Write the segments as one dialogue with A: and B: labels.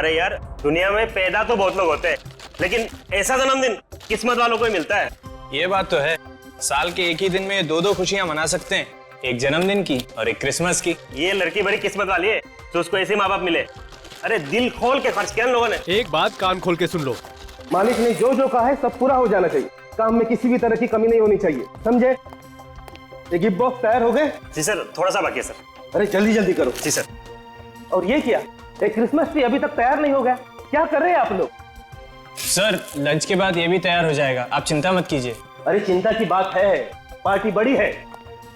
A: अरे यार, दुनिया में पैदा तो बहुत लोग होते हैं, लेकिन ऐसा जन्मदिन किस्मत वालों को ही मिलता है।
B: ये बात तो है, साल के एक ही दिन में दो खुशियां मना सकते हैं, एक जन्मदिन की और एक क्रिसमस की।
A: ये लड़की बड़ी किस्मत वाली है तो उसको ऐसे माँ बाप मिले। अरे दिल खोल के खर्च किया इन लोगों ने।
C: एक बात कान खोल के सुन लो,
D: मालिक ने जो जो कहा है सब पूरा हो जाना चाहिए। काम में किसी भी तरह की कमी नहीं होनी चाहिए, समझे? ये गिफ्ट बॉक्स तैयार हो गए?
A: जी सर, थोड़ा सा बाकी है सर।
D: अरे जल्दी जल्दी करो।
A: जी सर।
D: और ये क्या, एक क्रिसमस ट्री अभी तक तैयार नहीं हो गया? क्या कर रहे हैं आप लोग?
B: सर लंच के बाद ये भी तैयार हो जाएगा, आप चिंता मत कीजिए।
D: अरे चिंता की बात है, पार्टी बड़ी है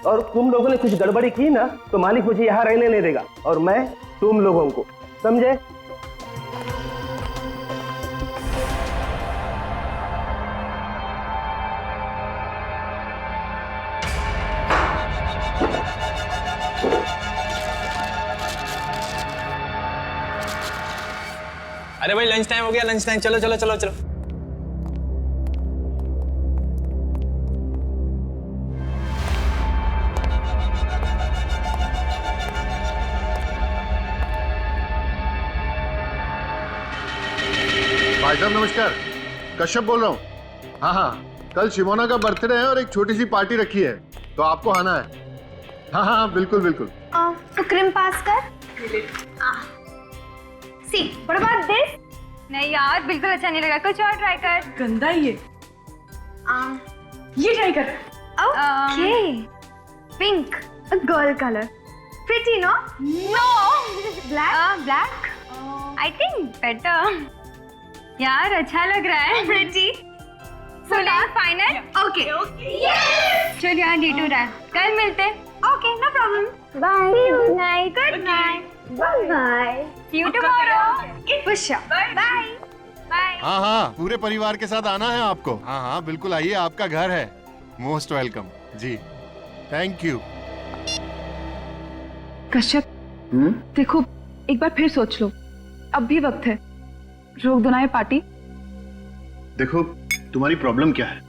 D: और तुम लोगों ने कुछ गड़बड़ी की ना तो मालिक मुझे यहाँ रहने नहीं देगा और मैं तुम लोगों को, समझे?
B: अरे भाई लंच टाइम हो गया, लंच टाइम, चलो चलो चलो चलो।
E: भाई साहब नमस्कार, कश्यप बोल रहा हूँ। हाँ हाँ, कल शिमोना का बर्थडे है और एक छोटी सी पार्टी रखी है, तो आपको आना है। हाँ हाँ बिल्कुल बिल्कुल।
F: तो क्रीम पास कर। सी, व्हाट अबाउट दिस?
G: नहीं यार, बिल्कुल अच्छा नहीं लगा, कुछ और ट्राई कर।
H: गंदा ही है। ये ट्राई कर।
F: Okay, pink, a girl color. Pretty, no?
G: No
F: Black?
G: Black I think better. यार अच्छा लग रहा है।
F: Pretty.
G: So then final?
F: Okay.
G: चल यार डे टू रहा, कल मिलते।
F: Okay, no problem. Bye. See you.
G: Good night.
F: Good night. Bye.
G: See you tomorrow.
F: For sure. Bye.
G: Bye.
E: हाँ हाँ, पूरे परिवार के साथ आना है आपको। हाँ हाँ बिल्कुल आइए, आपका घर है। मोस्ट वेलकम जी, थैंक यू।
H: कश्यप, देखो एक बार फिर सोच लो, अब भी वक्त है, रोक दो ना ये पार्टी।
E: देखो तुम्हारी प्रॉब्लम क्या है,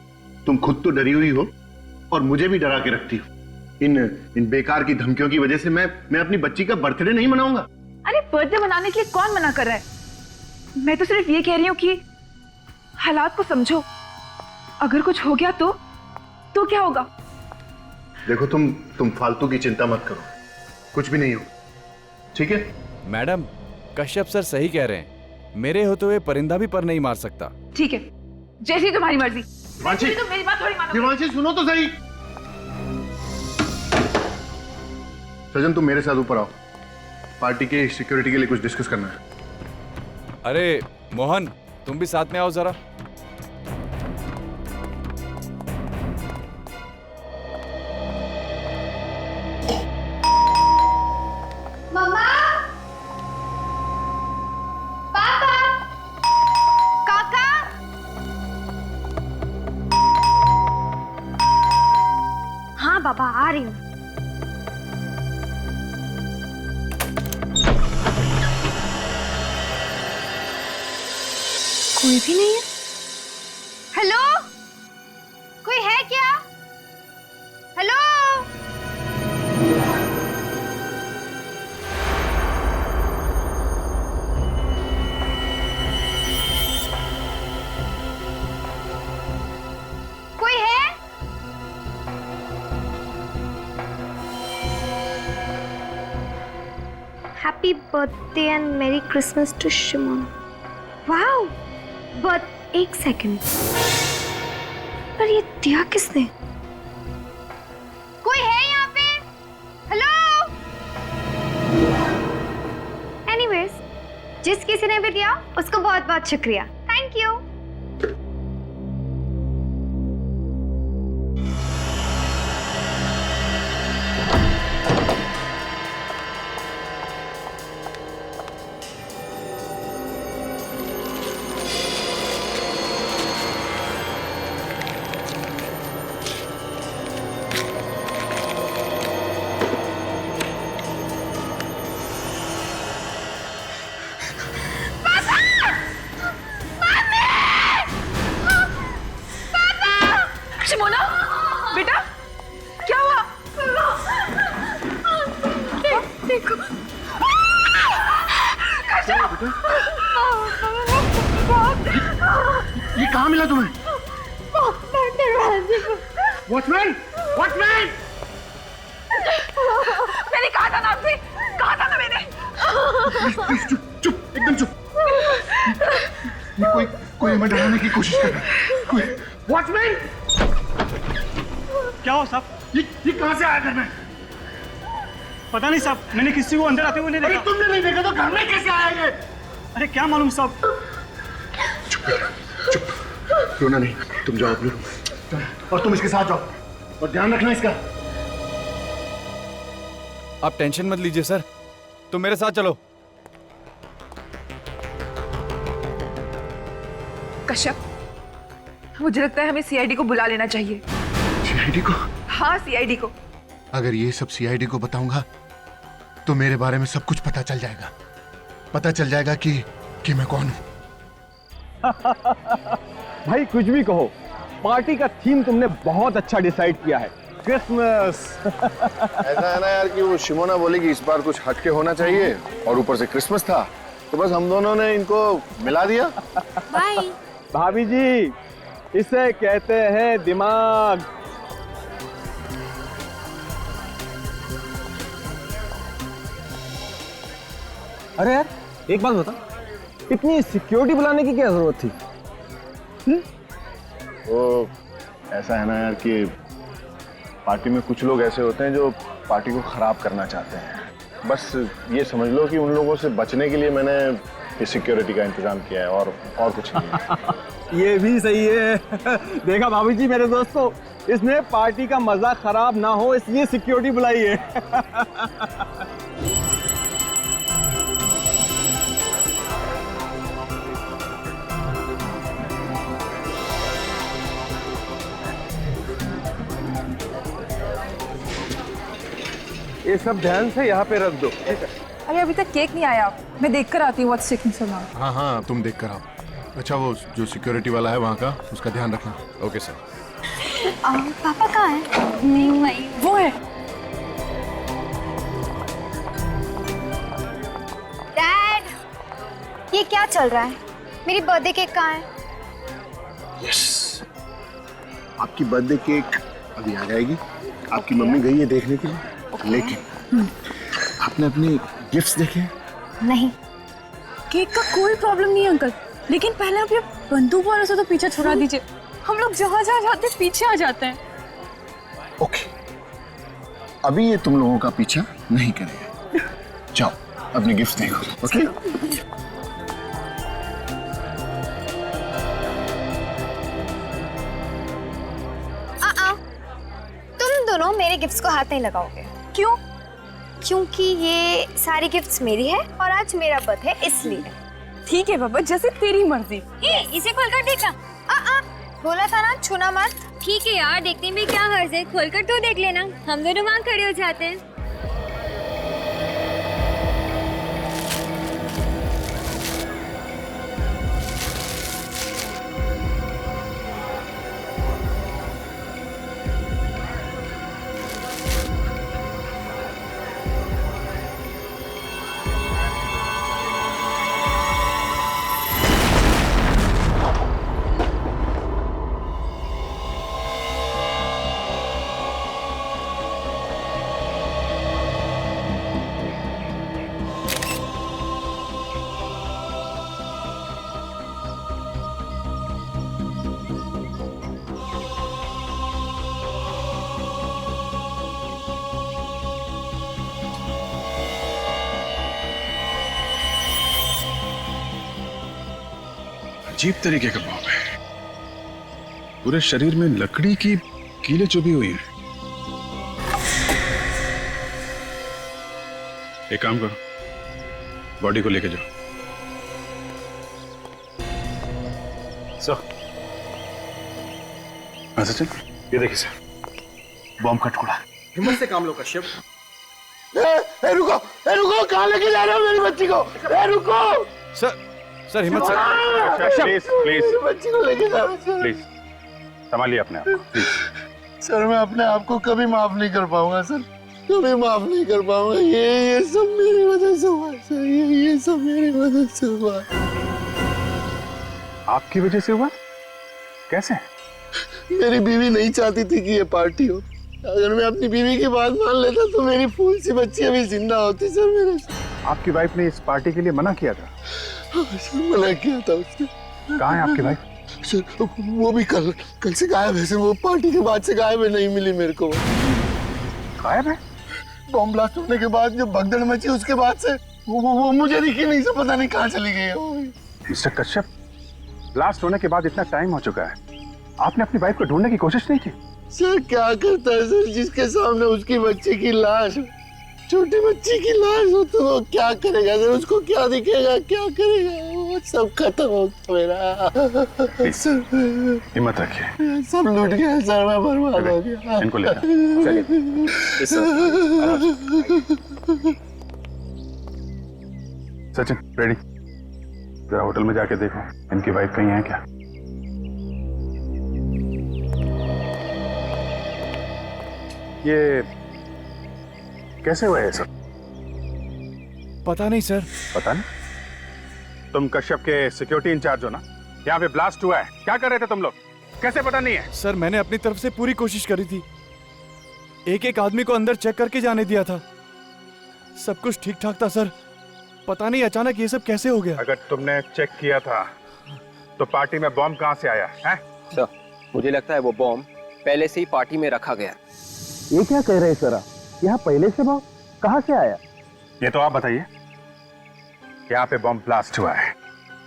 E: तुम खुद तो डरी हुई हो और मुझे भी डरा के रखती हो। इन बेकार की धमकियों की वजह से मैं अपनी बच्ची का बर्थडे नहीं मनाऊंगा।
H: अरे बर्थडे मनाने के लिए कौन मना कर रहा है? मैं तो सिर्फ ये कह रही हूँ कि हालात को समझो, अगर कुछ हो गया तो क्या होगा?
E: देखो तुम फालतू की चिंता मत करो, कुछ भी नहीं हो, ठीक है?
I: मैडम, कश्यप सर सही कह रहे हैं, मेरे होते हुए परिंदा भी पर नहीं मार सकता।
H: ठीक है, जैसी तुम्हारी मर्जी।
E: दिवांशी,
H: तो मेरी बात थोड़ी मानो।
E: दिवांशी सुनो तो सही। सजन तुम मेरे साथ ऊपर आओ, पार्टी के सिक्योरिटी के लिए कुछ डिस्कस करना है।
I: अरे मोहन, तुम भी साथ में आओ जरा।
F: मम्मा, पापा, काका। हाँ बाबा, आ रही हूँ। कोई भी नहीं है। हेलो, कोई है क्या? हेलो, कोई है? Happy birthday and Merry Christmas to Shimon. Wow, but एक सेकंड, पर ये दिया किसने? कोई है यहाँ पे? हेलो? Anyways, जिस किसी ने भी दिया उसको बहुत बहुत शुक्रिया। Thank you.
H: शिमोना, बेटा क्या हुआ? देखो,
E: ये कहाँ मिला तुम्हें? वॉचमैन! वॉचमैन!
H: मैंने कहा था ना आपसे, कहा था ना मैंने।
E: चुप चुप एकदम चुप। ये कोई हमें डराने की कोशिश कर रहा है। कोई वॉचमैन!
C: क्या हो साहब?
E: ये कहाँ से आया घर में?
C: पता नहीं साहब, मैंने किसी को अंदर आते हुए नहीं
E: अरे
C: देखा।
E: तुमने नहीं देखा तो घर में कैसे आया ये?
C: अरे क्या मालूम साहब।
E: चुप रोना नहीं, तुम जाओ अपने रूम में और तुम इसके साथ जाओ और ध्यान रखना इसका।
I: आप टेंशन मत लीजिए सर, तुम मेरे साथ चलो।
H: कश्यप, मुझे लगता है हमें सीआईडी को बुला लेना चाहिए।
E: सीआईडी को?
H: हाँ, सीआईडी को।
E: अगर ये सब सीआईडी को बताऊंगा तो मेरे बारे में सब कुछ पता चल जाएगा। पता चल जाएगा कि मैं कौन हूं।
D: भाई कुछ भी कहो, पार्टी का थीम तुमने बहुत अच्छा डिसाइड किया है, क्रिसमस।
E: ऐसा है ना यार कि वो शिमोना बोली कि इस बार कुछ हटके होना चाहिए और ऊपर से क्रिसमस था, तो बस हम दोनों ने इनको मिला दिया।
F: बाय।
D: भाभी जी, इसे कहते हैं दिमाग। अरे यार, एक बात बता, इतनी सिक्योरिटी बुलाने की क्या जरूरत थी?
E: वो ऐसा है ना यार कि पार्टी में कुछ लोग ऐसे होते हैं जो पार्टी को खराब करना चाहते हैं। बस ये समझ लो कि उन लोगों से बचने के लिए मैंने ये सिक्योरिटी का इंतजाम किया है और कुछ नहीं।
D: ये भी सही है। देखा भाभी जी मेरे दोस्तों, इसने पार्टी का मजा खराब ना हो इसलिए सिक्योरिटी बुलाई है। ये सब ध्यान से यहाँ पे रख दो।
H: अरे अभी तक केक नहीं आया, मैं देख कर आती हूँ व्हाट्स टेकिंग सो लॉन्ग।
E: हाँ तुम देख कर आओ। अच्छा वो जो सिक्योरिटी वाला है वहाँ का, उसका ध्यान रखना।
I: Okay sir.
F: पापा कहाँ है?
H: वो है।
F: डैड, ये क्या चल रहा है? मेरी बर्थडे केक कहाँ है?
E: यस, आपकी बर्थडे केक अभी आ जाएगी। आपकी मम्मी गई है देखने के लिए। लेकिन आपने अपने गिफ्ट्स देखे?
F: नहीं।
G: केक का कोई प्रॉब्लम नहीं अंकल, लेकिन पहले आप ये बंदूक वालों से तो पीछे छुड़ा दीजिए। हम लोग जहाँ जहाँ जाते पीछे आ जाते हैं।
E: ओके, अभी ये तुम लोगों का पीछा नहीं करेगा। जाओ अपने गिफ्ट देखो। ओके
F: तुम दोनों मेरे गिफ्ट्स को हाथ नहीं लगाओगे।
H: क्यों?
F: क्योंकि ये सारी गिफ्ट्स मेरी है और आज मेरा बर्थडे है इसलिए।
H: ठीक है बाबा, जैसे तेरी मर्जी।
G: इसे खोलकर देखना।
F: बोला था ना छूना मत।
G: ठीक है यार, देखने में क्या हर्ज है, खोलकर तो देख लेना। हम दोनों वहाँ खड़े हो जाते हैं।
J: अजीब तरीके का बॉम्ब है, पूरे शरीर में लकड़ी की कीलें चुभी हुई हैं। एक काम करो, बॉडी को लेके जाओ। सचिन, ये देखिए सर, बॉम्ब का टुकड़ा।
D: हिम्मत से काम लो कश्यप।
E: रुको कहाँ लेके जा रहे हो मेरी बच्ची को? रुको
I: सर हिम्मत से।
J: प्लीज
E: मेरी बच्ची को लेके जा रहे हो।
J: प्लीज संभालिए अपने आप को, प्लीज।
E: सर मैं अपने आप को कभी माफ नहीं कर पाऊंगा सर, कभी माफ नहीं कर पाऊंगा। ये सब मेरी वजह से हुआ सर, ये सब मेरी वजह से हुआ।
J: आपकी वजह से हुआ? कैसे?
E: मेरी बीवी नहीं चाहती थी कि ये पार्टी हो। अगर मैं अपनी बीवी की बात मान लेता तो मेरी फूल सी बच्ची अभी जिंदा होती सर मेरे।
J: आपकी वाइफ ने इस पार्टी के लिए मना किया था?
E: मना किया था उसने।
J: कहाँ है आपकी वाइफ?
E: सर वो भी कल से गायब है सर। वो पार्टी के बाद से गायब है, नहीं मिली मेरे को।
J: गायब है?
E: बॉम्ब ब्लास्ट होने के बाद जो भगदड़ मची उसके बाद से वो मुझे दिखी नहीं सर। पता नहीं कहाँ चली गई है वो।
J: मिस्टर कश्यप, ब्लास्ट होने के बाद इतना टाइम हो चुका है, आपने अपनी वाइफ को ढूंढने की कोशिश नहीं की?
E: सर क्या करता है सर, जिसके सामने उसकी बच्ची की लाश, छोटी बच्ची की लाश हो तो वो क्या करेगा सर? उसको क्या दिखेगा, क्या करेगा? वो सब खत्म हो मेरा।
J: सर हिम्मत रखिए।
E: सब लूट गया सर, मैं बर्बाद हो गया।
J: इनको ले चलिए। सचिन रेडी, जरा होटल में जाके देखो इनकी वाइफ कहीं है क्या। ये कैसे हुआ है सब?
I: पता नहीं सर।
J: पता नहीं? तुम कश्यप के सिक्योरिटी इंचार्ज हो ना? यहाँ पे ब्लास्ट हुआ है, क्या कर रहे थे तुम लोग? कैसे पता नहीं है?
I: सर मैंने अपनी तरफ से पूरी कोशिश करी थी, एक एक आदमी को अंदर चेक करके जाने दिया था, सब कुछ ठीक ठाक था सर। पता नहीं अचानक ये सब कैसे हो गया।
J: अगर तुमने चेक किया था तो पार्टी में बॉम्ब कहाँ से आया है?
K: सर मुझे लगता है वो बॉम्ब पहले से ही पार्टी में रखा गया।
D: ये क्या कह रहे हैं सर आप? यहाँ पहले से बॉम्ब कहाँ से आया?
J: ये तो आप बताइए। यहाँ पे बॉम्ब ब्लास्ट हुआ है,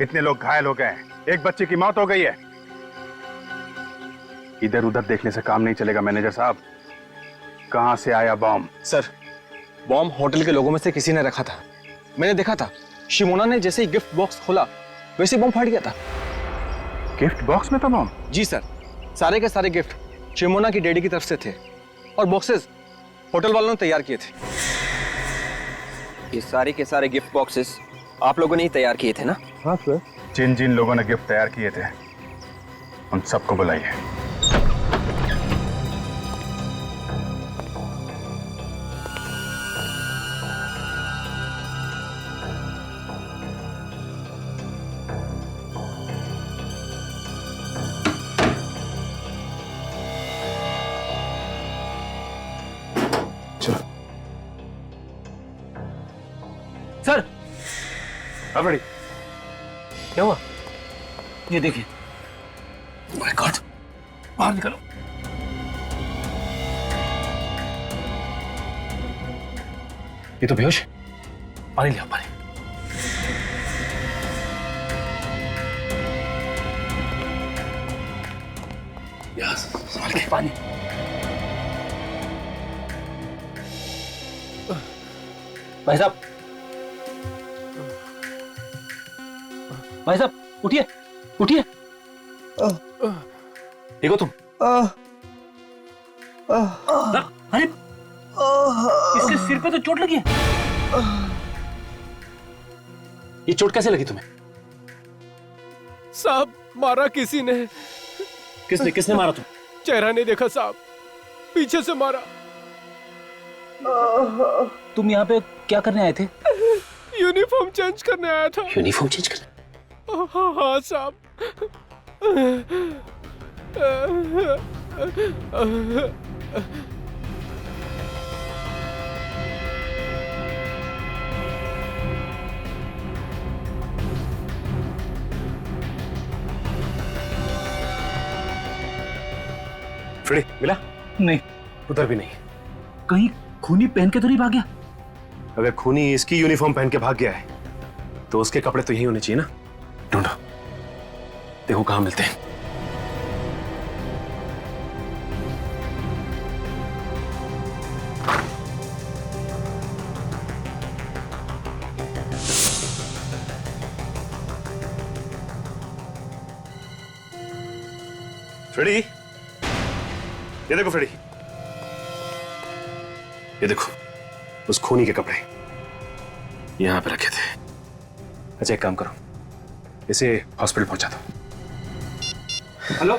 J: इतने लोग घायल हो गए, एक बच्चे की मौत हो गई है। इधर उधर देखने से काम नहीं चलेगा मैनेजर साहब। कहाँ से आया बॉम्ब?
B: सर बॉम्ब होटल के लोगों में से किसी ने रखा था, मैंने देखा था। शिमोना ने जैसे ही गिफ्ट बॉक्स खोला वैसे बॉम्ब फट गया था।
J: गिफ्ट बॉक्स में था बॉम्ब?
B: जी सर, सारे के सारे गिफ्ट शिमोना की डैडी की तरफ से थे और बॉक्सेस होटल वालों ने तैयार किए थे।
K: ये सारे के सारे गिफ्ट बॉक्सेस आप लोगों ने ही तैयार किए थे ना?
D: हाँ सर।
J: जिन जिन लोगों ने गिफ्ट तैयार किए थे उन सबको बुलाइए।
K: सर
J: अब रेडी?
K: क्या हुआ?
C: ये देखिए।
K: माय गॉड,
C: बाहर निकलो।
K: ये तो बेहोश है।
C: पानी लिया, पानी।
K: संभाल के।
C: पानी।
K: भाई साहब, भाई साहब उठिए, उठिए। देखो तुम।
C: अरे इसके सिर पे तो चोट लगी है।
K: ये चोट कैसे लगी तुम्हें?
L: साहब मारा किसी ने।
K: किसने मारा तुम?
L: चेहरा नहीं देखा साहब, पीछे से मारा।
K: तुम यहाँ पे क्या करने आए थे?
L: यूनिफॉर्म चेंज करने आया था।
K: यूनिफॉर्म चेंज करने?
L: हाँ साहब।
A: फ्रेडी मिला?
C: नहीं,
A: उधर भी नहीं।
C: कहीं खूनी पहन के तो नहीं भाग गया?
A: अगर खूनी इसकी यूनिफॉर्म पहन के भाग गया है तो उसके कपड़े तो यही होने चाहिए ना। ढूंढो, देखो कहां मिलते हैं। फ्रेडी, ये देखो फ्रेडी, ये देखो उस खूनी के कपड़े यहां पे रखे थे। अच्छा एक काम करो, इसे हॉस्पिटल पहुंचा दो।
C: हेलो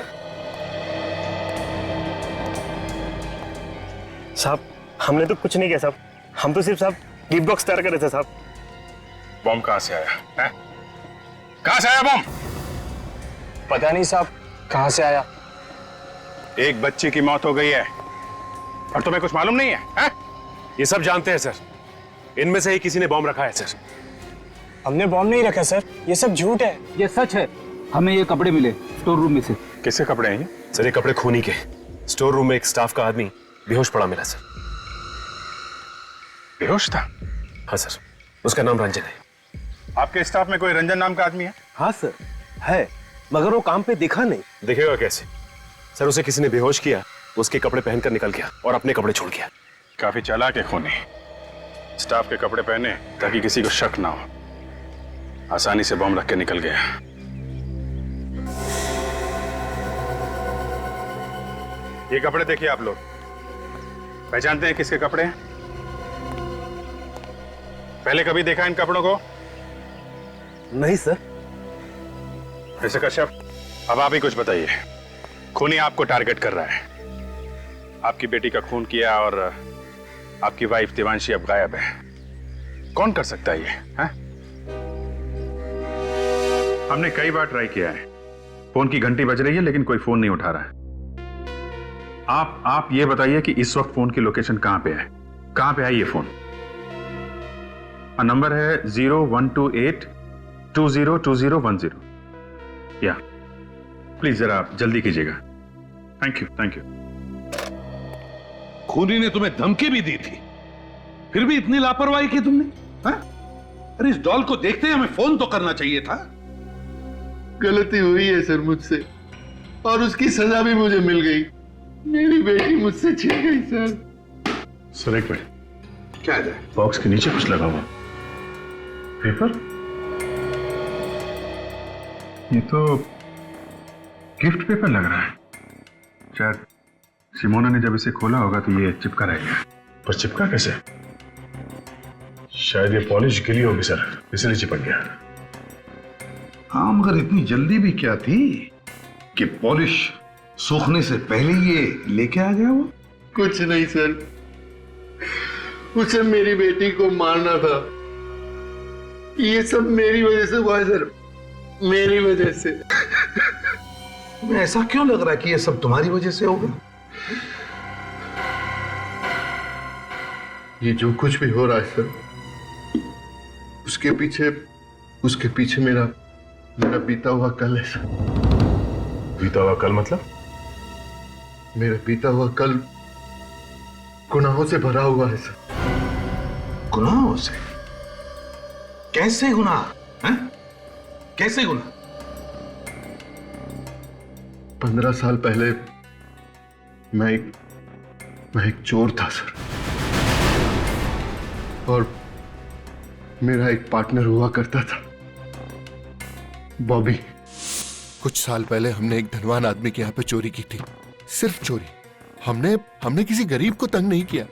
A: साहब, हमने तो कुछ नहीं किया साहब, हम तो सिर्फ साहब गिफ्ट बॉक्स तैयार कर रहे थे साहब।
J: बॉम्ब कहां से आया है? कहां से आया बॉम्ब?
B: पता नहीं साहब कहाँ से आया।
J: एक बच्चे की मौत हो गई है और तुम्हें कुछ मालूम नहीं है, है?
A: ये सब जानते हैं सर, इनमें से ही किसी ने बॉम्ब रखा है सर।
B: हमने बॉम्ब नहीं रखा सर, ये सब झूठ है।
M: ये सच है, हमें ये कपड़े मिले स्टोर रूम में से।
J: किसके कपड़े हैं ये?
A: सर ये कपड़े खूनी के। स्टोर रूम में एक स्टाफ का आदमी बेहोश पड़ा मिला सर।
J: बेहोश था?
A: हाँ सर, उसका नाम रंजन है।
J: आपके स्टाफ में कोई रंजन नाम का आदमी है?
D: हाँ सर है, मगर वो काम पे दिखा नहीं।
A: दिखेगा कैसे सर, उसे किसी ने बेहोश किया, उसके कपड़े पहनकर निकल गया और अपने कपड़े छोड़ गया।
J: काफी चालाक है खूनी। स्टाफ के कपड़े पहने ताकि किसी को शक ना हो, आसानी से बम रख के निकल गया। ये कपड़े देखिए आप लोग, पहचानते हैं किसके कपड़े हैं? पहले कभी देखा इन कपड़ों को?
D: नहीं सर।
J: मिस्टर कश्यप, अब आप ही कुछ बताइए। खूनी आपको टारगेट कर रहा है, आपकी बेटी का खून किया और आपकी वाइफ देवांशी अब गायब है। कौन कर सकता है ये, हैं? हमने कई बार ट्राई किया है, फोन की घंटी बज रही है लेकिन कोई फोन नहीं उठा रहा है। आप ये बताइए कि इस वक्त फोन की लोकेशन कहां पे है? कहां पे है ये फोन? नंबर है 0128202010। या प्लीज जरा आप जल्दी कीजिएगा। Thank you, thank you.
N: खूनी ने तुम्हें धमकी भी दी थी, फिर भी इतनी लापरवाही की तुमने, हाँ? अरे इस डॉल को देखते ही हमें फोन तो करना चाहिए था।
E: गलती हुई है सर मुझसे, और उसकी सजा भी मुझे मिल गई। मेरी बेटी मुझसे छिन गई सर।
J: सर एक मिनट, क्या है? बॉक्स के नीचे कुछ लगा हुआ पेपर? ये तो गिफ्ट पेपर लग रहा है। शायद सिमोना ने जब इसे खोला होगा तो ये चिपका रहेगा। पर चिपका कैसे? शायद ये पॉलिश गिली होगी सर, इसलिए चिपक गया।
N: हाँ, मगर इतनी जल्दी भी क्या थी कि पॉलिश सूखने से पहले ये लेके आ गया वो?
E: कुछ नहीं सर, उसे मेरी बेटी को मारना था। ये सब मेरी वजह से हुआ है सर, मेरी वजह से।
N: तुम्हें ऐसा क्यों लग रहा है कि ये सब तुम्हारी वजह से होगा?
E: ये जो कुछ भी हो रहा है सर, उसके पीछे मेरा बीता हुआ कल है सर।
J: बीता हुआ कल मतलब?
E: मेरा बीता हुआ कल गुनाहों से भरा हुआ है सर।
N: गुनाहों से? कैसे गुनाह? कैसे गुनाह?
E: 15 साल पहले मैं एक चोर था सर, और मेरा एक पार्टनर हुआ करता था, बॉबी।
O: कुछ साल पहले हमने एक धनवान आदमी के यहाँ पे चोरी की थी, सिर्फ चोरी। हमने किसी गरीब को तंग नहीं किया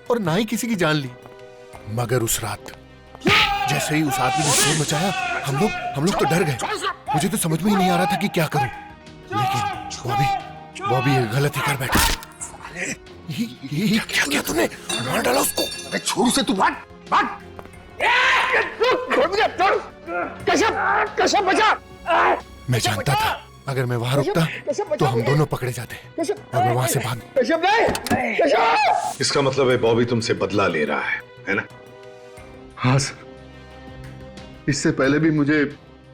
O: और ना ही किसी की जान ली। मगर उस रात जैसे ही उस आदमी ने शोर मचाया, हम लोग तो डर गए। मुझे तो समझ में ही नहीं आ रहा था कि क्या करूं। लेकिन बॉबी ये गलती कर बैठा। ये क्या किया तूने? मार डाला उसको। अरे छोड़ उसे, तू भाग।
L: कश्यप बचा।
O: मैं जानता था अगर मैं वहां रुकता तो हम दोनों पकड़े जाते, और मैं वहां से भाग।
N: इसका मतलब है बॉबी तुमसे बदला ले रहा है ना?
E: हाँ सर, इससे पहले भी मुझे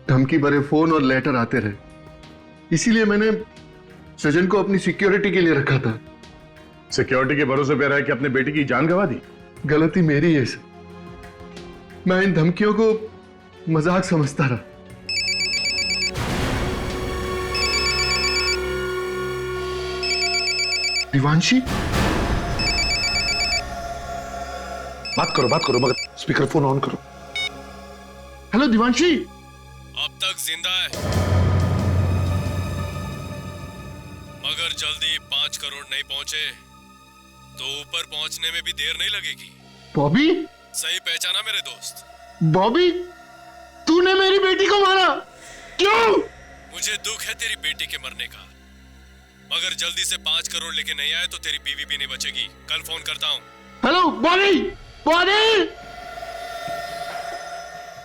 E: धमकी भरे फोन और लेटर आते रहे, इसीलिए मैंने सजन को अपनी सिक्योरिटी के लिए रखा था।
J: सिक्योरिटी के भरोसे पे रहा है कि अपने बेटी की जान गंवा दी?
E: गलती मेरी है सर, मैं इन धमकियों को मजाक समझता रहा। दिवांशी,
N: बात करो, मगर स्पीकर फोन ऑन करो।
E: हेलो दिवांशी।
P: अब तक जिंदा है, मगर जल्दी 5 करोड़ नहीं पहुंचे तो ऊपर पहुंचने में भी देर नहीं लगेगी।
E: बॉबी?
P: सही पहचाना मेरे दोस्त?
E: बॉबी, तूने मेरी बेटी को मारा, क्यों?
P: मुझे दुख है तेरी बेटी के मरने का, मगर जल्दी से 5 करोड़ लेके नहीं आए तो तेरी बीवी भी नहीं बचेगी। कल फोन करता हूँ।
E: हेलो बॉबी।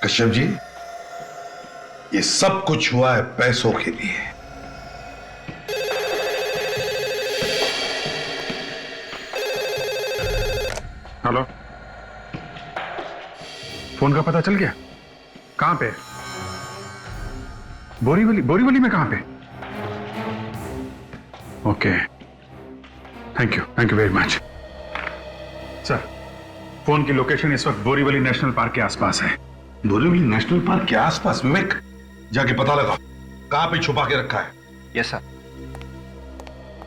N: कश्यप जी, ये सब कुछ हुआ है पैसों के लिए।
J: हेलो, फोन का पता चल गया? कहां पे? बोरीवली में कहां पे? Okay, thank you very much. Sir, phone की लोकेशन इस वक्त बोरीवली नेशनल पार्क के आसपास है।
N: बोरीवली नेशनल पार्क के आसपास? विवेक, जाके पता लगा कहां पे छुपा के रखा है।
K: Yes sir.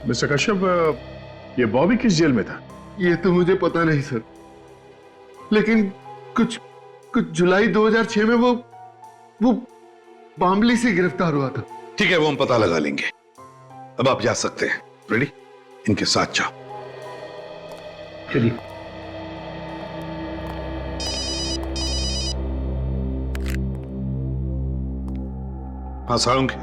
E: मिस्टर कश्यप, ये बॉबी किस जेल में था?
O: ये तो मुझे पता नहीं सर, लेकिन कुछ जुलाई 2006 में वो बामली से गिरफ्तार हुआ था।
N: ठीक है, वो हम पता लगा लेंगे। अब आप जा सकते हैं। रेडी? इनके साथ जाओ।
O: चलिए।
N: हाँ साळुंखे,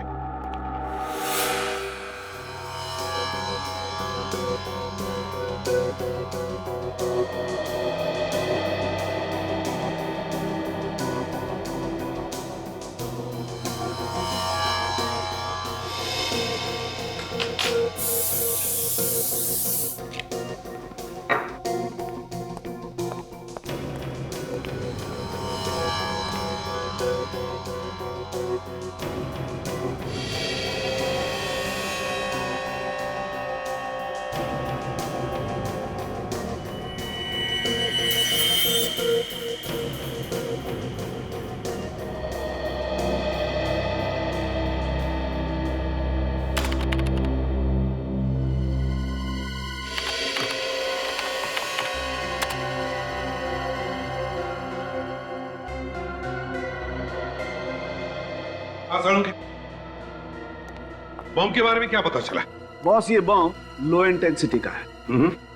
N: बम के बारे में क्या पता चला?
Q: बॉस, ये बम लो इंटेंसिटी का है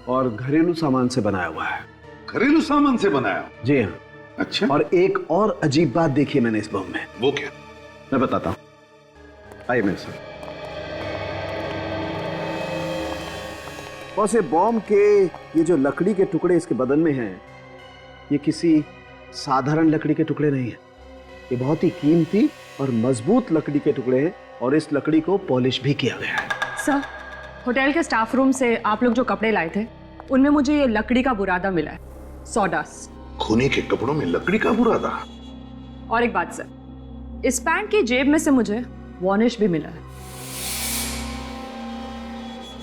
Q: और घरेलू सामान से बनाया हुआ है।
N: घरेलू सामान से बनाया?
Q: जी हाँ।
N: अच्छा।
Q: और एक और अजीब बात देखी मैंने इस बम में।
N: वो क्या?
Q: मैं बताता हूँ, आइए मेरे साथ। बॉस, ये बम के ये जो लकड़ी के टुकड़े इसके बदन में हैं, ये किसी साधारण लकड़ी के टुकड़े नहीं है। ये बहुत ही कीमती और मजबूत लकड़ी के टुकड़े हैं और इस लकड़ी को पॉलिश भी किया गया है।
G: सर, होटल के स्टाफ रूम से आप लोग जो कपड़े लाए थे उनमें मुझे ये लकड़ी का बुरादा मिला है, सॉडास्ट।
N: खूनी के कपड़ों में लकड़ी का बुरादा?
G: और एक बात सर, इस पैंट की जेब में से मुझे वार्निश भी मिला है।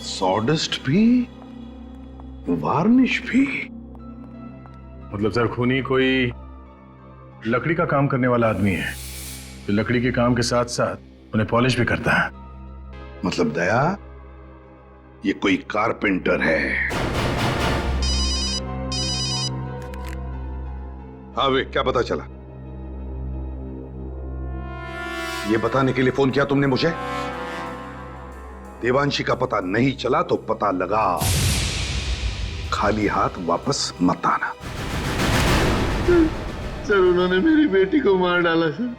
N: सॉडस्ट भी, वार्निश भी?
J: मतलब सर, खूनी कोई लकड़ी का काम करने वाला आदमी है जो लकड़ी के काम के साथ साथ उन्हें पॉलिश भी करता है।
N: मतलब दया, ये कोई कारपेंटर है। हाँ वे, क्या पता चला? ये बताने के लिए फोन किया तुमने मुझे? देवांशी का पता नहीं चला तो पता लगा। खाली हाथ वापस मत आना।
O: सर, उन्होंने मेरी बेटी को मार डाला सर।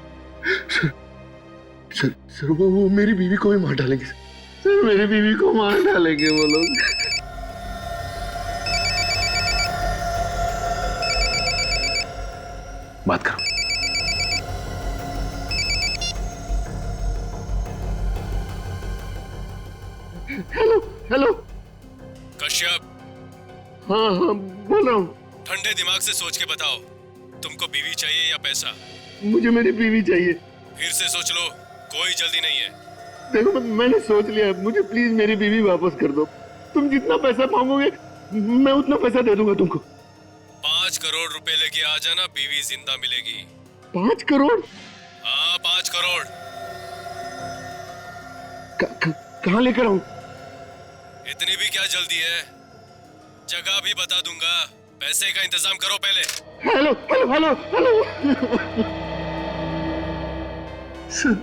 O: सर, वो मेरी बीवी को भी मार डालेंगे सर। मेरी बीवी को मार डालेंगे वो लोग।
A: बात करो।
O: हेलो
P: कश्यप।
O: हाँ, बोल रहा हूँ।
P: ठंडे दिमाग से सोच के बताओ, तुमको बीवी चाहिए या पैसा?
O: मुझे मेरी बीवी चाहिए।
P: फिर से सोच लो, कोई जल्दी नहीं है।
O: देखो, मैंने सोच लिया, मुझे प्लीज मेरी बीवी वापस कर दो। तुम जितना पैसा मांगोगे मैं उतना पैसा दे दूंगा तुमको।
P: 5 करोड़ रुपए लेके आ जाना, बीवी जिंदा मिलेगी।
O: 5 करोड़?
P: हाँ, 5 करोड़।
O: कहाँ लेकर आऊं?
P: इतनी भी क्या जल्दी है? जगह भी बता दूंगा, पैसे का इंतजाम करो पहले।
O: Hello hello hello hello. Sir,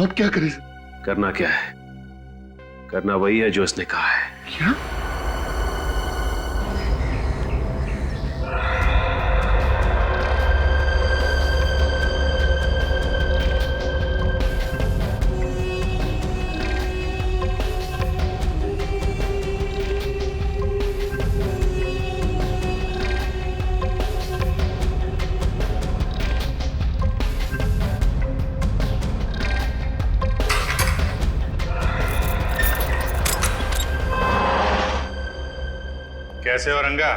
O: आप क्या करें?
A: करना क्या है? करना वही है जो उसने कहा है।
O: क्या?
J: कैसे हो रंगा?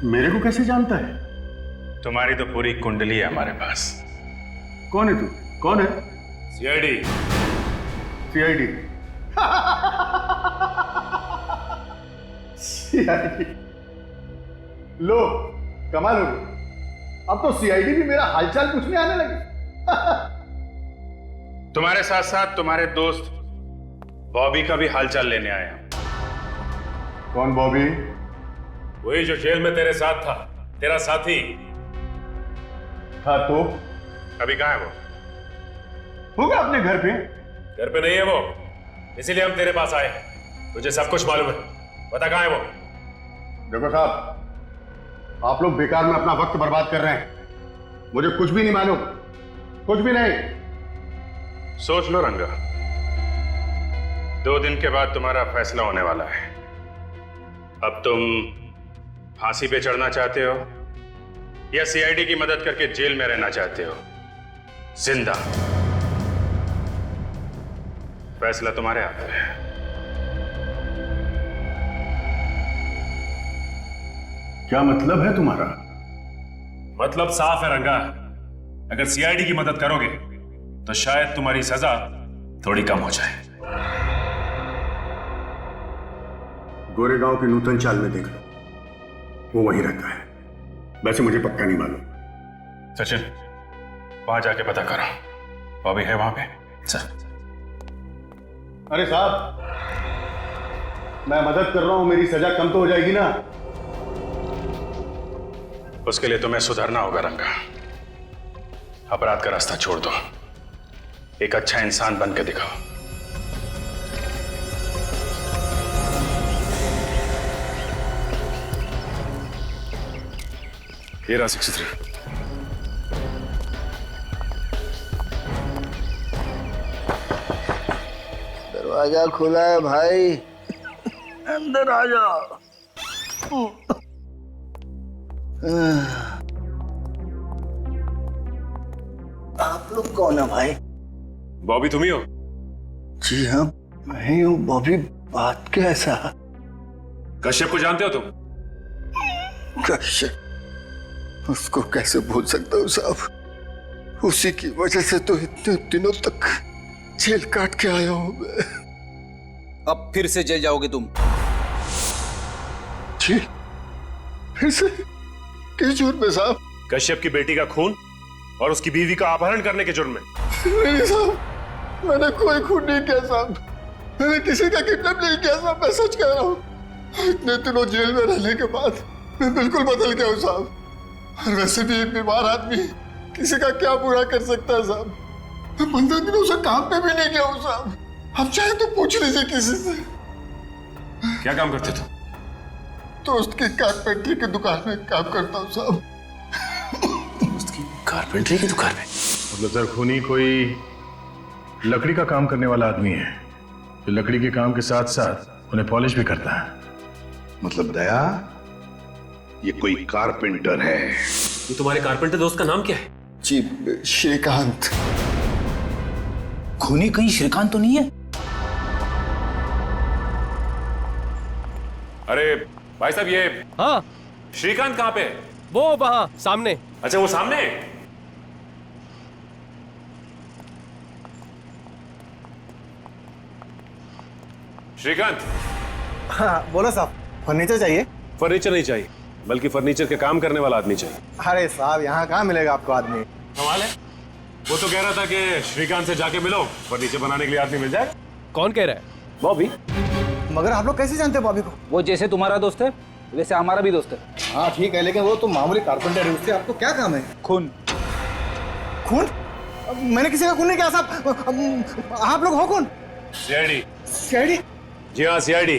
N: मेरे को कैसे जानता है?
J: तुम्हारी तो पूरी कुंडली है हमारे पास।
N: कौन है तू? कौन है?
J: सीआईडी।
N: सीआईडी? सीआईडी? लो, कमाल हो गई। अब तो सीआईडी भी मेरा हालचाल पूछने आने लगी।
J: तुम्हारे साथ साथ तुम्हारे दोस्त बॉबी का भी हालचाल लेने आया।
N: कौन बॉबी?
J: वही जो जेल में तेरे साथ था, तेरा साथी
N: था। तो
J: अभी कहाँ है वो?
N: होगा अपने घर पे।
J: घर पे नहीं है वो, इसीलिए हम तेरे पास आए हैं। तुझे सब कुछ मालूम है, बता कहाँ है वो?
N: देखो साहब, आप लोग बेकार में अपना वक्त बर्बाद कर रहे हैं। मुझे कुछ भी नहीं मालूम, कुछ भी नहीं।
J: सोच लो रंगा, 2 दिन के बाद तुम्हारा फैसला होने वाला है। अब तुम फांसी पे चढ़ना चाहते हो या सीआईडी की मदद करके जेल में रहना चाहते हो जिंदा? फैसला तुम्हारे हाथ में है।
N: क्या मतलब है तुम्हारा?
J: मतलब साफ है रंगा, अगर सीआईडी की मदद करोगे तो शायद तुम्हारी सजा थोड़ी कम हो जाए।
N: गोरेगांव के नूतन चाल में देख लो, वो वहीं रहता है। वैसे मुझे पक्का नहीं मालूम।
J: सचिन, वहां जाके पता करो, बॉबी है वहां पे? सर।
N: अरे साहब, मैं मदद कर रहा हूं, मेरी सजा कम तो हो जाएगी ना?
J: उसके लिए तुम्हें सुधरना होगा रंगा। अपराध का रास्ता छोड़ दो, एक अच्छा इंसान बन के दिखाओ। ये रहा 63।
Q: दरवाजा खुला है भाई, अंदर आ जाओ। आप लोग कौन है भाई?
J: बॉबी तुम ही हो?
Q: जी हाँ, मैं ही हूँ। बॉबी, बात कैसा?
J: कश्यप को जानते हो तुम?
Q: कश्यप? उसको कैसे भूल सकता हूँ साहब, उसी की वजह से तो इतने दिनों तक जेल काट के आया हूँ मैं।
M: अब फिर से जेल जाओगे तुम?
Q: जी, फिर से? किस जुर्म में साहब?
J: कश्यप की बेटी का खून और उसकी बीवी का अपहरण करने के जुर्म में।
Q: नहीं साहब, मैंने कोई खून नहीं किया साहब, मैंने किसी का किडनैप नहीं किया साहब, मैं सच कह रहा हूँ। इतने दिनों जेल में रहने के बाद मैं बिल्कुल बदल गया हूँ साहब। और वैसे भी एक बीमार आदमी किसी का क्या बुरा कर सकता है साहब। मैं 15 दिनों से काम पे भी नहीं गया हूँ साहब। अब चाहे तो पूछ लीजिए किसी से।
J: क्या काम करते तुम?
Q: दोस्त की कारपेंटरी की दुकान में काम करता हूँ साहब।
A: दोस्त की कारपेंटरी की दुकान में?
N: मतलब सर, खूनी कोई लकड़ी का काम करने वाला आदमी है जो लकड़ी के काम के साथ साथ उन्हें पॉलिश भी करता है।
R: मतलब दया, ये कोई कारपेंटर है?
A: ये तुम्हारे कारपेंटर दोस्त का नाम क्या है?
Q: जी, श्रीकांत।
M: खूनी कहीं श्रीकांत तो नहीं है?
J: अरे भाई साहब, ये
L: हाँ,
J: श्रीकांत कहाँ पे?
L: वो वहां सामने।
J: अच्छा, वो सामने? श्रीकांत।
S: हाँ बोलो साहब, फर्नीचर चाहिए?
A: फर्नीचर नहीं चाहिए, बल्कि फर्नीचर के काम करने वाला आदमी चाहिए।
S: अरे साहब, यहाँ कहाँ मिलेगा आपको आदमी?
J: कमाल है, वो तो कह रहा था कि श्रीकांत से जाके मिलो, फर्नीचर बनाने के लिए आदमी मिल जाए।
L: कौन कह रहा है?
A: बॉबी।
S: मगर आप लोग कैसे जानते हैं बॉबी को?
M: वो जैसे तुम्हारा दोस्त है वैसे हमारा भी दोस्त है।
S: हाँ ठीक है, लेकिन वो तो मामूली कारपेंटर है, उससे आपको क्या काम है?
M: खून।
S: खून? मैंने किसी का खून नहीं किया साहब। आप लोग हो कौन?
J: सीआईडी।
S: सीआईडी?
J: जी हाँ, सीआईडी।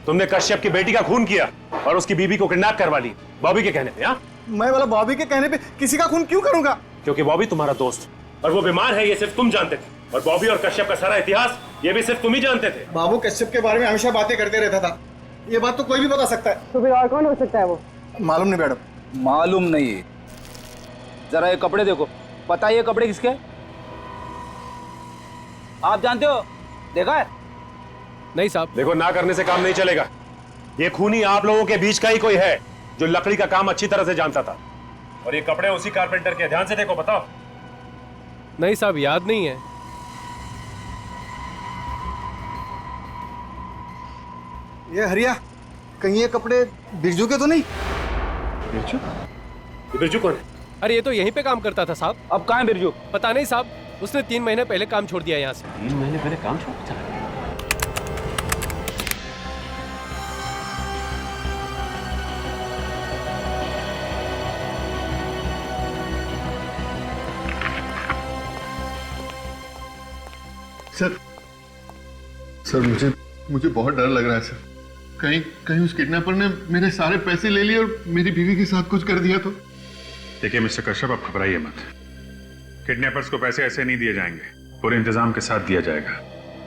J: तुमने कश्यप की बेटी का खून किया और उसकी बीवी को किडनैप करवा ली बॉबी के कहने पे। हाँ,
S: मैं वाला बॉबी के कहने पे किसी का खून क्यों करूंगा?
J: क्योंकि बॉबी तुम्हारा दोस्त और वो बीमार है, ये सिर्फ तुम जानते थे। और बॉबी और कश्यप का सारा इतिहास ये भी सिर्फ तुम ही जानते थे।
S: बाबू कश्यप के बारे में हमेशा बातें करते रहता था, ये बात तो कोई भी बता सकता है।
G: तो फिर और कौन हो सकता है वो?
S: मालूम नहीं मैडम।
M: मालूम नहीं? जरा ये कपड़े देखो, पता है ये कपड़े किसके? आप जानते हो? देखा है?
L: नहीं साहब।
J: देखो, ना करने से काम नहीं चलेगा। ये खूनी आप लोगों के बीच का ही कोई है जो लकड़ी का काम अच्छी तरह से जानता था। और ये कपड़े उसी कारपेंटर के। ध्यान से देखो, बताओ।
L: नहीं साहब, याद नहीं है।
S: ये हरिया, कहीं ये कपड़े बिरजू के तो नहीं?
J: बिरजू? बिरजू कौन है?
L: अरे ये तो यहीं पे काम करता था साहब।
M: अब कहाँ है बिरजू?
L: पता नहीं साहब, उसने 3 महीने पहले काम छोड़ दिया यहाँ से।
A: 3 महीने पहले काम छोड़ चला गया?
E: सर मुझे बहुत डर लग रहा है सर। कहीं उस किडनैपर ने मेरे सारे पैसे ले लिए और मेरी बीवी के साथ कुछ कर दिया तो।
J: देखिए मिस्टर कश्यप, आप घबराइए मत। किडनैपर्स को पैसे ऐसे नहीं दिए जाएंगे, पूरे इंतजाम के साथ दिया जाएगा।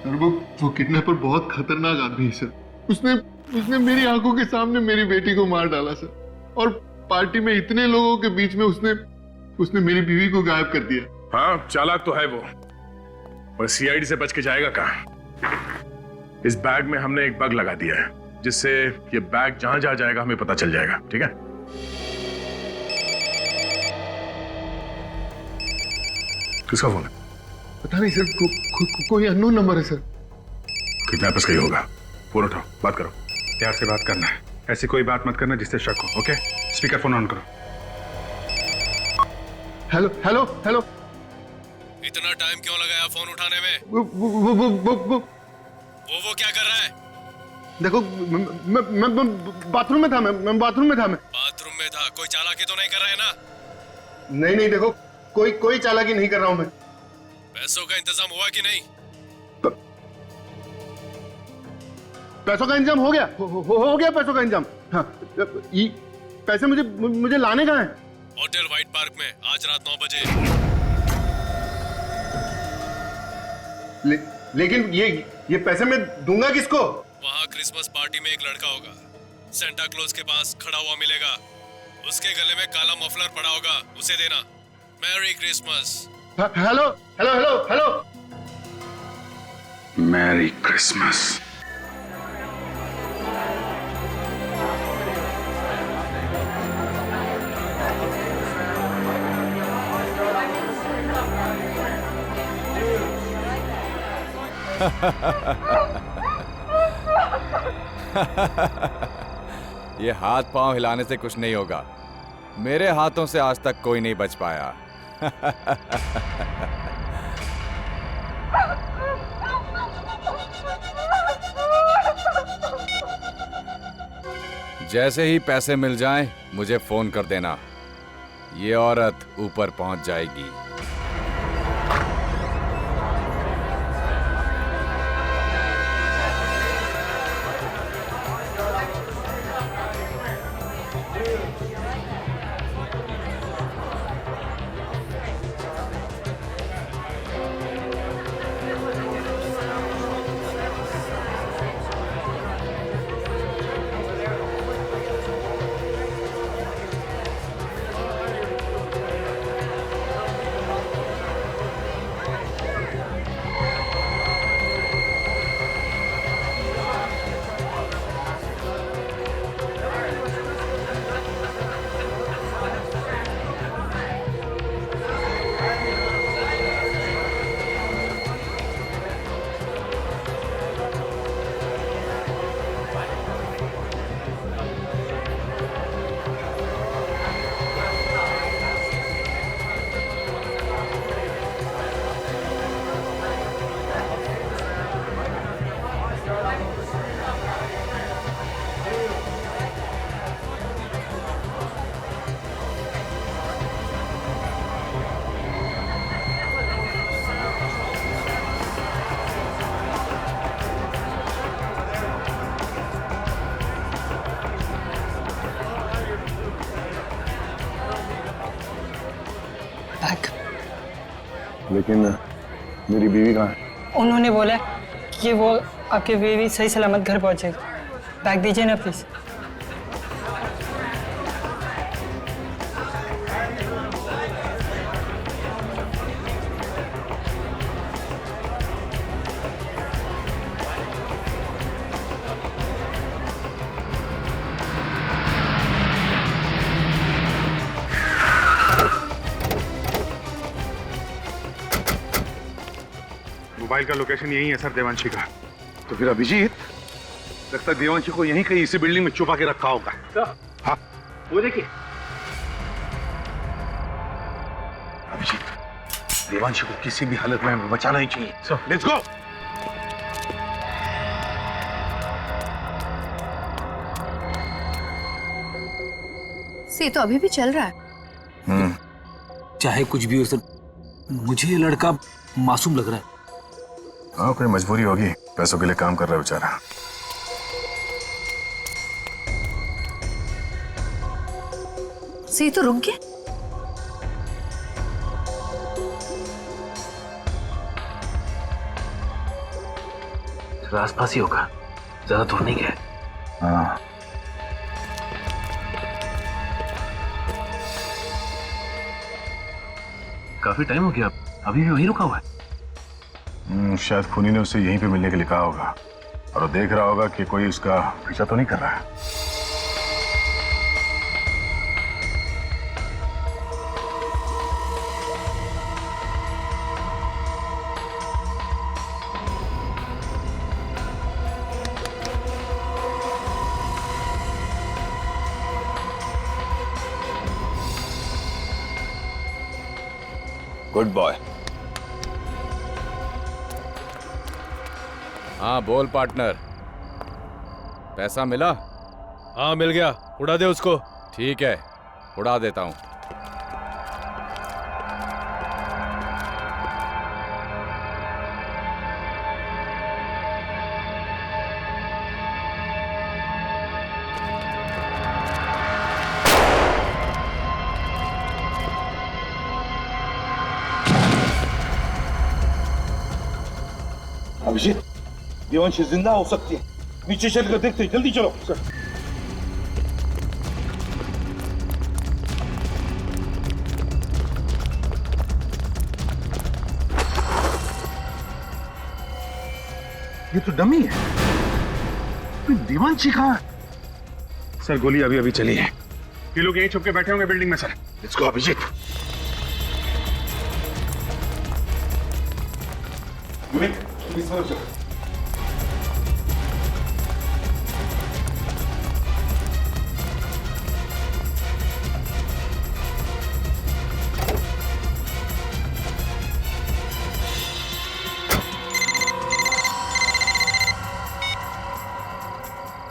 E: और वो किडनैपर बहुत खतरनाक आदमी है सर। उसने मेरी आंखों के सामने मेरी बेटी को मार डाला सर। और पार्टी में इतने लोगों के बीच में उसने मेरी बीवी को गायब कर दिया।
J: हाँ, चालाक तो है वो, और सीआईडी से बच के जाएगा कहाँ? इस बैग में हमने एक बग लगा दिया है, जिससे ये बैग जहां जहां जाएगा हमें पता चल जाएगा। ठीक है? किसका फोन है?
E: पता नहीं सर, कोई अननोन नंबर है सर।
J: किडनैपर्स का ही होगा। फोन उठाओ, बात करो। प्यार से बात करना है, ऐसी कोई बात मत करना जिससे शक हो। ओके? स्पीकर फोन ऑन करो।
E: Hello hello hello.
P: इतना टाइम क्यों लगाया फोन उठाने में? वो क्या कर रहा है?
E: देखो, मैं बाथरूम में था। मैं बाथरूम में था।
P: बाथरूम में था? कोई चालाकी तो नहीं कर रहा है ना?
E: नहीं, देखो, कोई चालाकी नहीं कर रहा हूं मैं।
P: पैसों का इंतजाम हुआ कि नहीं?
E: पैसों का इंतजाम हो गया। हो गया पैसों का इंतजाम। हाँ, पैसे मुझे लाने कहाँ हैं?
P: होटल व्हाइट पार्क में आज रात 9 बजे।
E: लेकिन ये पैसे मैं दूंगा किसको?
P: वहाँ क्रिसमस पार्टी में एक लड़का होगा, सेंटा क्लॉज के पास खड़ा हुआ मिलेगा। उसके गले में काला मफलर पड़ा होगा, उसे देना। Merry Christmas.
E: Hello hello hello hello.
J: Merry Christmas.
T: ये हाथ पांव हिलाने से कुछ नहीं होगा। मेरे हाथों से आज तक कोई नहीं बच पाया। जैसे ही पैसे मिल जाएं, मुझे फोन कर देना। ये औरत ऊपर पहुंच जाएगी।
E: लेकिन मेरी बीवी कहाँ है?
U: उन्होंने बोला कि वो आपकी बीवी सही सलामत घर पहुंचेगी। बैग दीजिए ना प्लीज।
J: मोबाइल का लोकेशन यही है सर देवांशी का।
R: तो फिर अभिजीत, लगता है देवांशी को यहीं कहीं इसी बिल्डिंग में छुपा के रखा होगा। हाँ, वो देखिए अभिजीत, देवांशी को किसी भी हालत में बचाना ही चाहिए। Let's go.
G: से तो अभी भी चल रहा है।
M: चाहे कुछ भी हो सर, मुझे ये लड़का मासूम लग रहा है।
J: हाँ, कोई मजबूरी होगी, पैसों के लिए काम कर रहा है बेचारा।
G: से तो रुक गया।
M: आसपास ही होगा, ज्यादा दूर नहीं गया।
J: हाँ,
M: काफी टाइम हो गया, अभी भी वहीं रुका हुआ है।
J: शायद खूनी ने उसे यहीं पे मिलने के लिए कहा होगा और वो देख रहा होगा कि कोई उसका पीछा तो नहीं कर रहा है।
B: Good boy.
T: हाँ बोल पार्टनर, पैसा मिला?
L: हाँ मिल गया, उड़ा दे उसको।
T: ठीक है, उड़ा देता हूँ।
R: अभिजीत, देवांशी जिंदा हो सकती है, नीचे चल कर देखते, जल्दी चलो। सर ये तो डमी है, देवांशी कहाँ है?
J: सर गोली अभी अभी चली है, ये लोग यहीं छुप के बैठे होंगे बिल्डिंग में। Sir
R: let's go Abhijeet.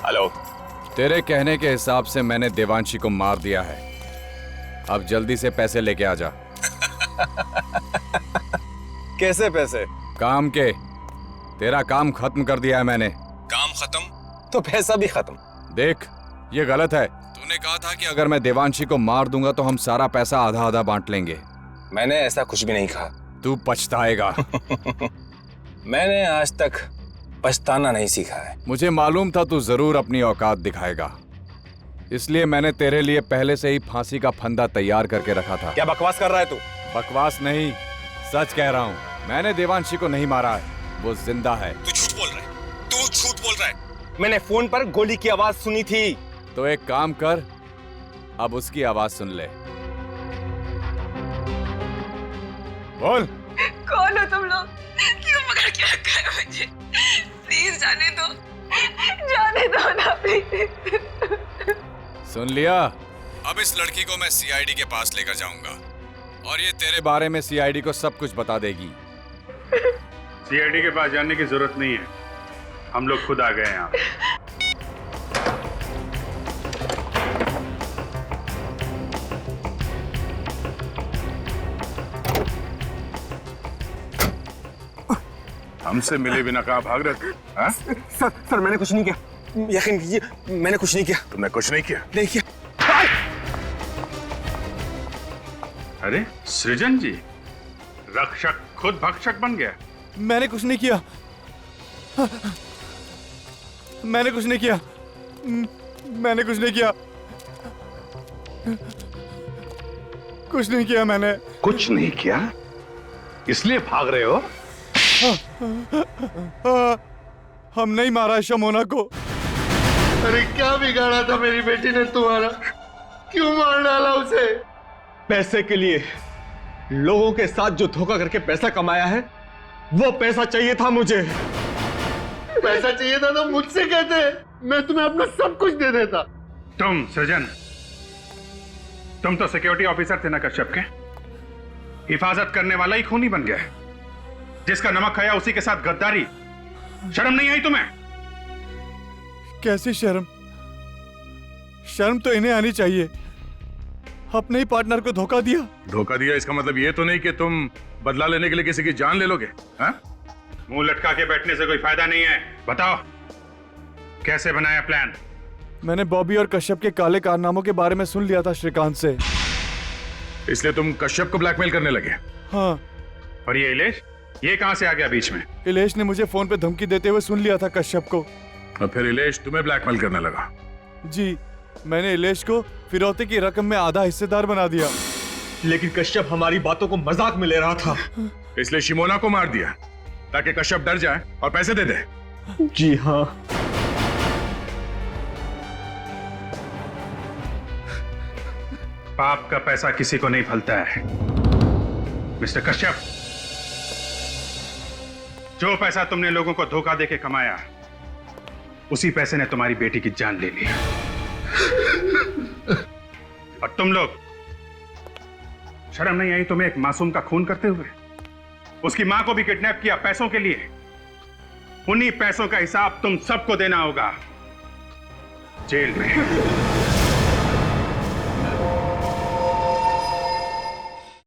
T: Hello. तेरे कहने के हिसाब से मैंने देवांशी को मार दिया है, अब जल्दी से पैसे लेके आ जा।
B: कैसे पैसे?
T: काम के। तेरा काम खत्म कर दिया है मैंने।
B: काम खत्म तो पैसा भी खत्म।
T: देख, ये गलत है। तूने कहा था कि अगर मैं देवांशी को मार दूंगा तो हम सारा पैसा आधा आधा बांट लेंगे।
B: मैंने ऐसा कुछ भी नहीं कहा।
T: तू पछताएगा।
B: मैंने आज तक पछताना नहीं सीखा है।
T: मुझे मालूम था तू जरूर अपनी औकात दिखाएगा, इसलिए मैंने तेरे लिए पहले से ही फांसी का फंदा तैयार करके रखा था।
B: क्या बकवास कर रहा है तू?
T: बकवास नहीं, सच कह रहा हूँ। मैंने देवांशी को नहीं मारा है, वो जिंदा है।
B: तू झूठ बोल रहा है, तू झूठ बोल रहा है। मैंने फोन पर गोली की आवाज सुनी थी।
T: तो एक काम कर, अब उसकी आवाज सुन ले। बोल।
G: कौन हो तुम लोग? क्यों पकड़ के रखा है मुझे? प्लीज जाने दो, जाने दो ना प्लीज।
T: सुन लिया? अब इस लड़की को मैं सीआईडी के पास लेकर जाऊंगा और ये तेरे बारे में सीआईडी को सब कुछ बता देगी।
J: सीआईडी के पास जाने की जरूरत नहीं है, हम लोग खुद आ गए यहाँ। हमसे मिले बिना कहाँ भाग रहे थे? हाँ?
B: सर मैंने कुछ नहीं किया, यकीन कीजिए मैंने कुछ नहीं किया।
J: तुमने कुछ नहीं किया?
B: नहीं किया।
J: अरे सृजन जी, रक्षक खुद भक्षक बन गया।
I: मैंने कुछ नहीं किया, मैंने कुछ नहीं किया, मैंने कुछ नहीं किया, कुछ नहीं किया मैंने।
R: कुछ नहीं किया इसलिए भाग रहे हो?
I: हम नहीं मारा शमोना को।
R: अरे क्या बिगाड़ा था मेरी बेटी ने तुम्हारा? क्यों मार डाला उसे?
B: पैसे के लिए लोगों के साथ जो धोखा करके पैसा कमाया है,
I: वो पैसा चाहिए था मुझे।
N: पैसा चाहिए था तो मुझसे कहते, मैं तुम्हें अपना सब कुछ दे देता।
J: तुम सृजन, तुम तो सिक्योरिटी ऑफिसर थे ना कश्यप के, हिफाजत करने वाला ही खूनी बन गया। जिसका नमक खाया उसी के साथ गद्दारी, शर्म नहीं आई तुम्हें?
I: कैसी शर्म? शर्म तो इन्हें आनी चाहिए, अपने ही पार्टनर को धोखा दिया।
J: धोखा दिया इसका मतलब ये तो नहीं कि तुम बदला लेने के लिए किसी की जान ले लोगे? हाँ? मुंह लटका के बैठने से कोई फायदा नहीं है। बताओ कैसे बनाया प्लान?
I: मैंने बॉबी और कश्यप के काले कारनामों के बारे में सुन लिया था श्रीकांत से।
J: इसलिए तुम कश्यप को ब्लैकमेल करने लगे?
I: हाँ।
J: और ये इलेश, ये कहां से आ गया बीच में?
I: इलेश ने मुझे फोन पे धमकी देते हुए सुन लिया था कश्यप को।
J: और फिर इलेश तुम्हें ब्लैकमेल करने लगा?
I: जी, मैंने इलेश को फिरौती की रकम में आधा हिस्सेदार बना दिया।
B: लेकिन कश्यप हमारी बातों को मजाक में ले रहा था।
J: इसलिए शिमोना को मार दिया ताकि कश्यप डर जाए और पैसे दे दे।
B: जी हाँ।
J: पाप का पैसा किसी को नहीं फलता है मिस्टर कश्यप। जो पैसा तुमने लोगों को धोखा देके कमाया, उसी पैसे ने तुम्हारी बेटी की जान ले ली। और तुम लोग, शर्म नहीं आई तुम्हें एक मासूम का खून करते हुए? उसकी मां को भी किडनैप किया पैसों के लिए। उन्हीं पैसों का हिसाब तुम सबको देना होगा जेल में।